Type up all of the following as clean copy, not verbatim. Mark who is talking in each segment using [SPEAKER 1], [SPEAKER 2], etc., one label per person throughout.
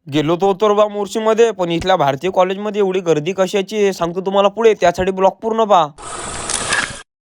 [SPEAKER 1] गेलो तो तर बा मोर्शीमध्ये, पण इथल्या भारतीय कॉलेजमध्ये एवढी गर्दी कशाची हे सांगतो तुम्हाला पुढे. त्यासाठी ब्लॉग पूर्ण पहा.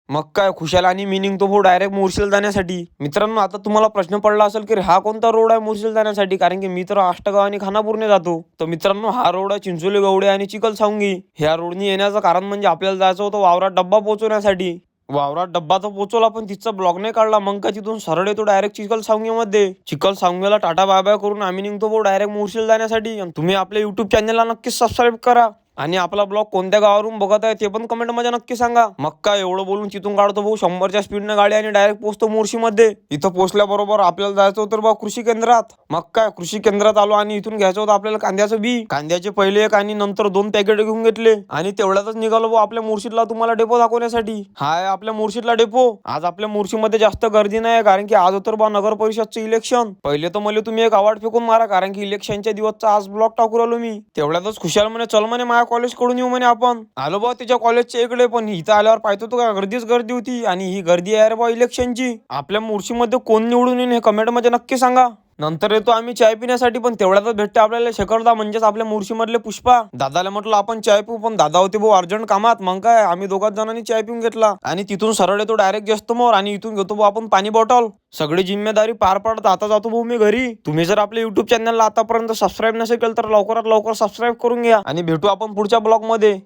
[SPEAKER 1] मग काय खुशाल आणि मी निघतो भाऊ डायरेक्ट मोर्शीला जाण्यासाठी. मित्रांनो, आता तुम्हाला प्रश्न पडला असेल की हा कोणता रोड आहे मोर्शीला जाण्यासाठी, कारण की मी तर आष्टगाव आणि खानापूरने जातो. तर मित्रांनो, हा रोड आहे चिंचोली, गवडे आणि चिखलसावंगी. ह्या रोडनी येण्याचं कारण म्हणजे आपल्याला जायचं होतं वावरात डब्बा पोहोचवण्यासाठी. वावरात डब्बा तर पोहोचवला, पण तिचा ब्लॉग नाही काढला. मग काय तिथून सरळ येतो डायरेक्ट चिखलसावंगीमध्ये. चिखलसावंगीला टाटा बाय बाय करून आम्ही निघतो भाऊ डायरेक्ट मोर्शीला जाण्यासाठी. आणि तुम्ही आपल्या युट्यूब चॅनलला नक्कीच सबस्क्राईब करा. आणि आपला ब्लॉग कोणत्या गावावरून बघत आहे ते पण कमेंट मध्ये नक्की सांगा. मग काय एवढं बोलून तिथून काढतो भाऊ 100च्या स्पीडने गाडी आणि डायरेक्ट पोहोचतो मोर्शीमध्ये. इथं पोहोचल्याबरोबर आपल्याला जायचं होतं बा कृषी केंद्रात. मग काय कृषी केंद्रात आलो आणि इथून घ्यायचं होतं आपल्याला कांद्याचं बी. कांद्याचे पहिले एक आणि नंतर 2 पॅकेट घेऊन घेतले आणि तेवढ्यातच निघालो भाऊ आपल्या मोर्शीला तुम्हाला डेपो दाखवण्यासाठी. हा आहे आपल्या मोर्शीतला डेपो. आज आपल्या मोर्शीमध्ये जास्त गर्दी नाही, कारण की आज होतं बा नगर परिषदचं इलेक्शन. पहिले तर मला तुम्ही एक अवॉर्ड फेकून मारा, कारण की इलेक्शनच्या दिवसचा आज ब्लॉग टाकू राहिलो मी. तेवढ्यातच खुशाल म्हणे चल म्हणे माझ्या कॉलेज कडून येऊ म्हणे आपण. आलो बा त्याच्या कॉलेजच्या इकडे, पण इथं आल्यावर पाहतो तो का गर्दीच गर्दी होती. आणि ही गर्दी आहे रे बा इलेक्शनची. आपल्या मोर्शीमध्ये कोण निवडून येईन हे कमेंट मध्ये नक्की सांगा. नंतर येतो आम्ही चाय पिण्यासाठी, पण तेवढ्यातच भेटते आपल्याला शेखरदा, म्हणजेच आपल्या मोर्शीमधले पुष्पा. दादाला म्हटलं आपण चाय पिऊ, पण दादा होते भाऊ अर्जंट कामात. मग काय आम्ही दोघाच जणांनी चाय पिऊन घेतला आणि तिथून सरळ येतो डायरेक्ट जस्त मोर. आणि इथून घेतो भाऊ आपण पाणी बॉटल. सगळी जिम्मेदारी पार पडत आता जातो भाऊ मी घरी. तुम्ही जर आपल्या युट्यूब चॅनलला आतापर्यंत सबस्क्राईब नसेल केलं तर लवकरात लवकर सबस्क्राईब करून घ्या आणि भेटू आपण पुढच्या ब्लॉग मध्ये.